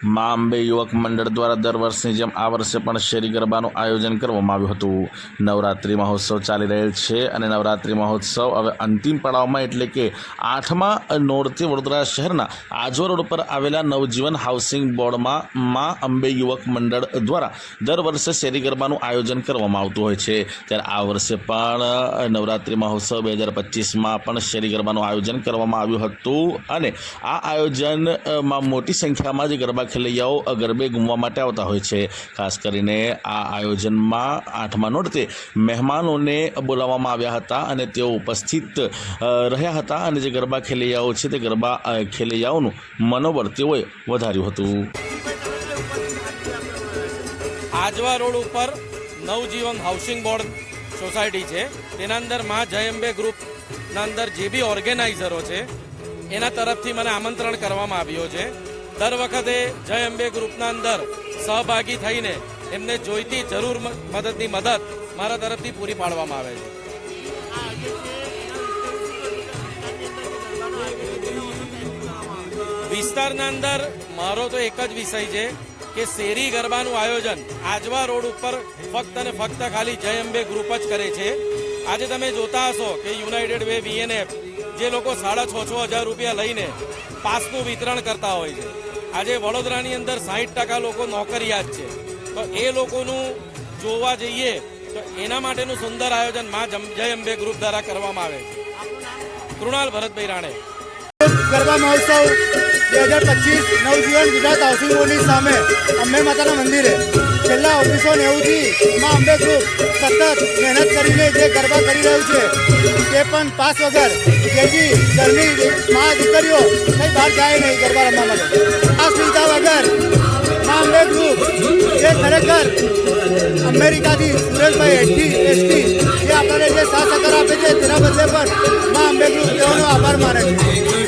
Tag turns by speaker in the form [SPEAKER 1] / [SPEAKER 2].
[SPEAKER 1] મા અંબે યુવક મંડળ દ્વારા દર વર્ષની જેમ આ વર્ષે પણ શેરી ગરબાનું આયોજન કરવામાં આવ્યું હતું। નવરાત્રિ મહોત્સવ ચાલી રહેલ છે અને નવરાત્રિ મહોત્સવ હવે અંતિમ પડાવમાં એટલે કે 8મા નોરતે વડોદરા શહેરના આજવા રોડ પર આવેલા નવજીવન હાઉસિંગ બોર્ડમાં મા અંબે યુવક મંડળ દ્વારા દર વર્ષે શેરી ગરબાનું આયોજન કરવામાં આવતું હોય છે। ત્યારે આ વર્ષે પણ નવરાત્રિ મહોત્સવ 2025માં પણ શેરી ગરબાનું આયોજન કરવામાં આવ્યું હતું અને આ આયોજનમાં મોટી સંખ્યામાં જે ગરબા ખેલૈયાઓ ગરબે ઘૂમવા માટે આવતા હોય છે। ખાસ કરીને આ આયોજનમાં 8મા નોરતે મહેમાનોને બોલાવવામાં આવ્યા હતા અને તેઓ ઉપસ્થિત રહ્યા હતા અને જે ગરબા ખેલૈયાઓ છે તે ગરબા ખેલૈયાઓનું મનોબળ તેઓએ વધાર્યું હતું।
[SPEAKER 2] આજવા રોડ ઉપર નવજીવન હાઉસિંગ બોર્ડ સોસાયટી છે, તેના અંદર માં જય અંબે ગ્રુપના અંદર જે બી ઓર્ગેનાઇઝરો છે એના તરફથી મને આમંત્રણ કરવામાં આવ્યો છે। દર વખતે જય અંબે ગ્રુપના અંદર સહભાગી થઈને એમને જોઈતી જરૂર મદદની મદદ મારા તરફથી પૂરી પાડવામાં આવે છે। વિસ્તારના અંદર મારો તો એક જ વિષય છે કે શેરી ગરબાનું આયોજન આજવા રોડ ઉપર ફક્ત અને ફક્ત ખાલી જય અંબે ગ્રુપ જ કરે છે। આજે તમે જોતા હશો કે યુનાઇટેડ વે VNF જે લોકો 6,500 રૂપિયા લઈને પાસનું વિતરણ કરતા હોય છે, આજે વડોદરાની અંદર 60% લોકો નોકરિયાત છે, તો એ લોકોનું જોવા જઈએ તો એના માટેનું સુંદર આયોજન માં જય અંબે ગ્રુપ દ્વારા કરવામાં આવે છે। કૃણાલ ભરતભાઈ રાણે।
[SPEAKER 3] ગરબા મહોત્સવ 2025 નવજીવન ગુજરાત હાઉસિંગ બોર્ડની સામે અંબે માતાના મંદિરે છેલ્લા 1990થી માં અંબે ગ્રુપ સતત મહેનત કરીને જે ગરબા કરી રહ્યું છે તે પણ પાસ વગર જેથી ઘરની મા દીકરીઓ કંઈ બહાર જાય નહીં ગરબા રમવા માટે। આ સુવિધા વગર માં અંબે ગ્રુપ જે ખરેખર અમેરિકાથી સુરેશભાઈ એસટી જે આપણને જે સાથ સહકાર આપે છે તેના બદલે પણ માં અંબે ગ્રુપ તેઓનો આભાર માને છે।